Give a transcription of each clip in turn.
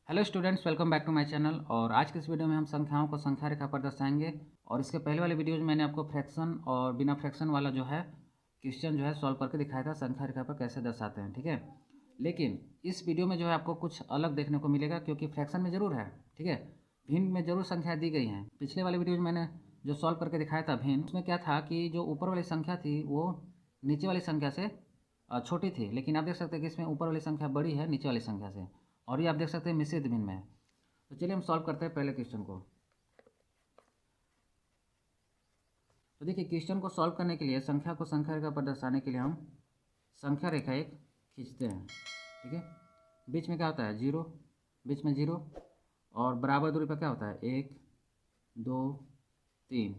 Hello students, welcome back to my channel. और आज के इस वीडियो में हम संख्याओं को संख्या रेखा पर दर्शाएंगे। और इसके पहले वाले वीडियोज में मैंने आपको फ्रैक्शन और बिना फ्रैक्शन वाला जो है क्वेश्चन जो है सॉल्व करके दिखाया था संख्या रेखा पर कैसे दर्शाते हैं, ठीक है। लेकिन इस वीडियो में जो है आपको कुछ अलग देखने को मिलेगा, क्योंकि फ्रैक्शन में ज़रूर है, ठीक है, भिन्न में ज़रूर संख्या दी गई हैं। पिछले वाले वीडियोज में मैंने जो सॉल्व करके दिखाया था भिन्न, उसमें क्या था कि जो ऊपर वाली संख्या थी वो नीचे वाली संख्या से छोटी थी, लेकिन आप देख सकते हैं कि इसमें ऊपर वाली संख्या बड़ी है नीचे वाली संख्या से। और ये आप देख सकते हैं मिश्रित भिन्न में है। तो चलिए हम सॉल्व करते हैं पहले क्वेश्चन को। तो देखिए, क्वेश्चन को सॉल्व करने के लिए संख्या को संख्या रेखा पर दर्शाने के लिए हम संख्या रेखा एक खींचते हैं, ठीक है। बीच में क्या होता है, जीरो, बीच में जीरो, और बराबर दूरी पर क्या होता है, एक, दो, तीन,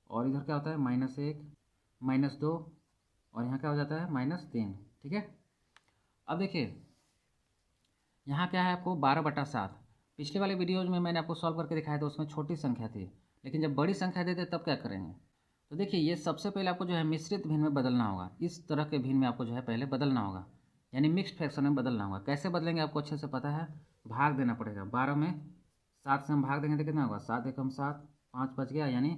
और इधर क्या होता है, -1, -2, और यहाँ क्या हो जाता है, -3, ठीक है। अब देखिए यहाँ क्या है, आपको 12/7। पिछले वाले वीडियोज में मैंने आपको सॉल्व करके दिखाया था, उसमें छोटी संख्या थी, लेकिन जब बड़ी संख्या देते तब क्या करेंगे। तो देखिए, ये सबसे पहले आपको जो है मिश्रित भिन्न में बदलना होगा। इस तरह के भिन्न में आपको जो है पहले बदलना होगा, यानी मिक्स्ड फ्रैक्शन में बदलना होगा। कैसे बदलेंगे आपको अच्छे से पता है, भाग देना पड़ेगा। 12 में 7 से हम भाग देंगे तो कितना होगा, 7 एकम 7, 5 बच गया, यानी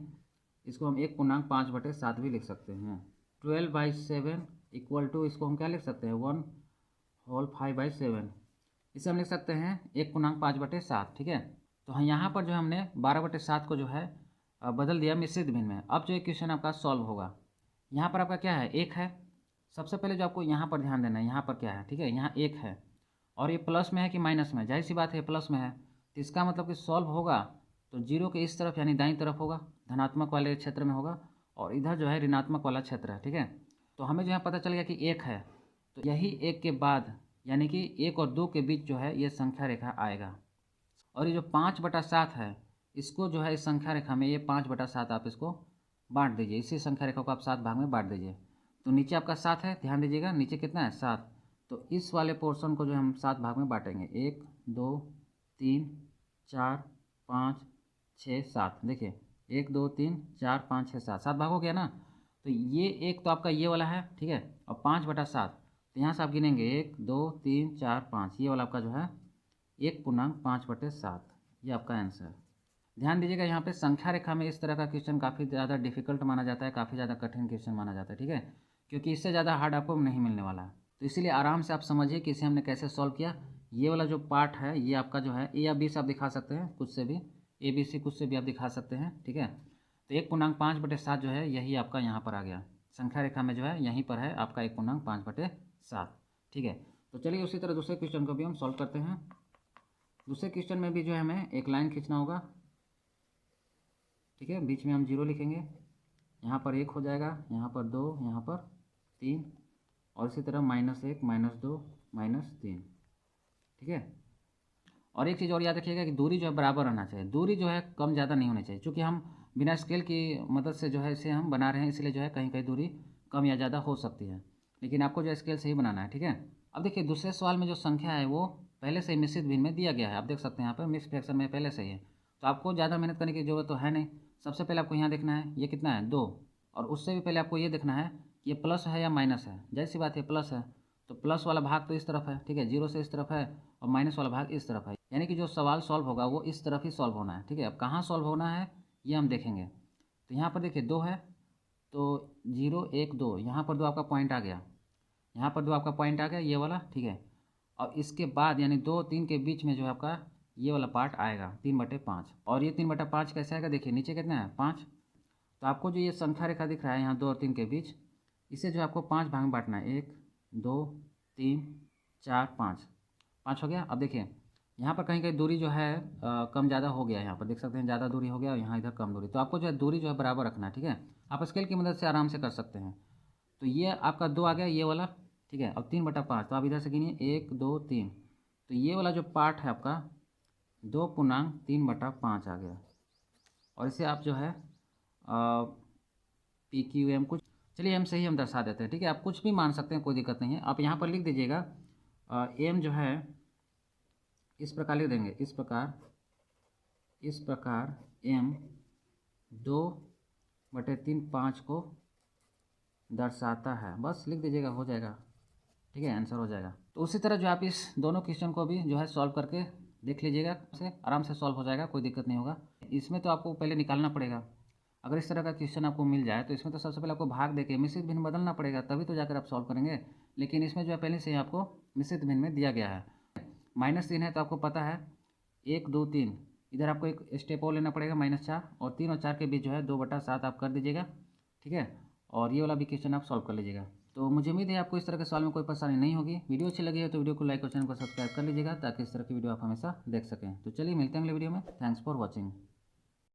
इसको हम 1.5/7 भी लिख सकते हैं। 12/7 इक्वल टू, इसको हम क्या लिख सकते हैं, 1/5/7। इसे हम लिख सकते हैं 1.5/7, ठीक है। तो हम यहाँ पर जो है हमने 12/7 को जो है बदल दिया मिश्रित भिन्न में। अब जो ये क्वेश्चन आपका सॉल्व होगा, यहाँ पर आपका क्या है, एक है। सबसे पहले जो आपको यहाँ पर ध्यान देना है, यहाँ पर क्या है, ठीक है, यहाँ एक है, और ये प्लस में है कि माइनस में, जाहिर सी बात है प्लस में है। तो इसका मतलब कि सॉल्व होगा तो जीरो के इस तरफ यानी दाईं तरफ होगा, धनात्मक वाले क्षेत्र में होगा, और इधर जो है ऋणात्मक वाला क्षेत्र है, ठीक है। तो हमें जो है पता चल गया कि एक है, तो यही एक के बाद यानी कि 1 और 2 के बीच जो है ये संख्या रेखा आएगा। और ये जो 5/7 है, इसको जो है इस संख्या रेखा में ये 5/7 आप इसको बांट दीजिए। इसी संख्या रेखा को आप 7 भाग में बांट दीजिए। तो नीचे आपका 7 है, ध्यान दीजिएगा नीचे कितना है, 7। तो इस वाले पोर्शन को जो हम 7 भाग में बांटेंगे, 1, 2, 3, 4, 5, 6, 7। देखिए 1, 2, 3, 4, 5, 6, 7, 7 भाग हो गया ना। तो ये एक तो आपका ये वाला है, ठीक है, और 5/7, तो यहाँ से आप गिनेंगे 1, 2, 3, 4, 5, ये वाला आपका जो है 1.5/7, ये आपका आंसर। ध्यान दीजिएगा यहाँ पे संख्या रेखा में इस तरह का क्वेश्चन काफ़ी ज़्यादा डिफिकल्ट माना जाता है, काफ़ी ज़्यादा कठिन क्वेश्चन माना जाता है, ठीक है, क्योंकि इससे ज़्यादा हार्ड आपको नहीं मिलने वाला है। तो इसीलिए आराम से आप समझिए कि इसे हमने कैसे सॉल्व किया। ये वाला जो पार्ट है ये आपका जो है ए या बी से आप दिखा सकते हैं, कुछ से भी, ABC कुछ से भी आप दिखा सकते हैं, ठीक है। तो 1.5/7 जो है यही आपका यहाँ पर आ गया, संख्या रेखा में जो है यहीं पर है आपका 1.5/7, ठीक है। तो चलिए उसी तरह दूसरे क्वेश्चन को भी हम सॉल्व करते हैं। दूसरे क्वेश्चन में भी जो है हमें एक लाइन खींचना होगा, ठीक है। बीच में हम जीरो लिखेंगे, यहाँ पर 1 हो जाएगा, यहाँ पर 2, यहाँ पर 3, और इसी तरह -1, -2, -3, ठीक है। और एक चीज़ और याद रखिएगा कि दूरी जो है बराबर रहना चाहिए, दूरी जो है कम ज़्यादा नहीं होनी चाहिए, क्योंकि हम बिना स्केल की मदद से जो है इसे हम बना रहे हैं, इसलिए जो है कहीं कहीं दूरी कम या ज़्यादा हो सकती है, लेकिन आपको जो है स्केल से ही बनाना है, ठीक है। अब देखिए दूसरे सवाल में जो संख्या है वो पहले से ही मिश्रित भिन्न में दिया गया है, आप देख सकते हैं यहाँ पर मिक्स फ्रैक्शन में पहले से ही है, तो आपको ज़्यादा मेहनत करने की ज़रूरत तो है नहीं। सबसे पहले आपको यहाँ देखना है ये कितना है, 2, और उससे भी पहले आपको ये देखना है कि ये प्लस है या माइनस है। जैसी बात है प्लस है, तो प्लस वाला भाग तो इस तरफ है, ठीक है, जीरो से इस तरफ है, और माइनस वाला भाग इस तरफ है, यानी कि जो सवाल सॉल्व होगा वो इस तरफ ही सॉल्व होना है, ठीक है। अब कहाँ सॉल्व होना है ये हम देखेंगे। तो यहाँ पर देखिए 2 है, तो 0, 1, 2, यहाँ पर 2 आपका पॉइंट आ गया, यहाँ पर 2 आपका पॉइंट आ गया ये वाला, ठीक है। और इसके बाद यानी 2 3 के बीच में जो है आपका ये वाला पार्ट आएगा 3/5, और ये 3/5 कैसे आएगा, देखिए नीचे कितना है, 5। तो आपको जो ये संख्या रेखा दिख रहा है यहाँ 2 और 3 के बीच, इसे जो आपको 5 भाग में बांटना है, 1, 2, 3, 4, 5, 5 हो गया। अब देखिए यहाँ पर कहीं कहीं दूरी जो है कम ज़्यादा हो गया, यहाँ पर देख सकते हैं ज़्यादा दूरी हो गया, और यहाँ इधर कम दूरी, तो आपको जो है दूरी जो है बराबर रखना है, ठीक है। आप स्केल की मदद से आराम से कर सकते हैं। तो ये आपका 2 आ गया ये वाला, ठीक है। अब 3/5, तो आप इधर से गिनिए 1, 2, 3, तो ये वाला जो पार्ट है आपका 2.3/5 आ गया, और इसे आप जो है PQM कुछ, चलिए एम से ही हम दर्शा देते हैं, ठीक है। आप कुछ भी मान सकते हैं, कोई दिक्कत नहीं है। आप यहाँ पर लिख दीजिएगा एम जो है इस प्रकार लिख देंगे, इस प्रकार एम 2/3/5 को दर्शाता है, बस लिख दीजिएगा, हो जाएगा, ठीक है, आंसर हो जाएगा। तो उसी तरह जो आप इस दोनों क्वेश्चन को भी जो है सॉल्व करके देख लीजिएगा, से आराम से सॉल्व हो जाएगा, कोई दिक्कत नहीं होगा। इसमें तो आपको पहले निकालना पड़ेगा। अगर इस तरह का क्वेश्चन आपको मिल जाए तो इसमें तो सबसे पहले आपको भाग देके मिश्रित भिन्न बदलना पड़ेगा, तभी तो जाकर आप सॉल्व करेंगे। लेकिन इसमें जो है पहले से ही आपको मिश्रित भिन्न में दिया गया है। -3 है तो आपको पता है 1 2 3, इधर आपको एक स्टेप और लेना पड़ेगा -4, और 3 और 4 के बीच जो है 2/7 आप कर दीजिएगा, ठीक है। और ये वाला भी क्वेश्चन आप सॉल्व कर लीजिएगा। तो मुझे उम्मीद है आपको इस तरह के सवाल में कोई परेशानी नहीं होगी। वीडियो अच्छी लगी है तो वीडियो को लाइक और चैनल को सब्सक्राइब कर लीजिएगा, ताकि इस तरह की वीडियो आप हमेशा देख सकें। तो चलिए मिलते हैं अगले वीडियो में। Thanks for watching.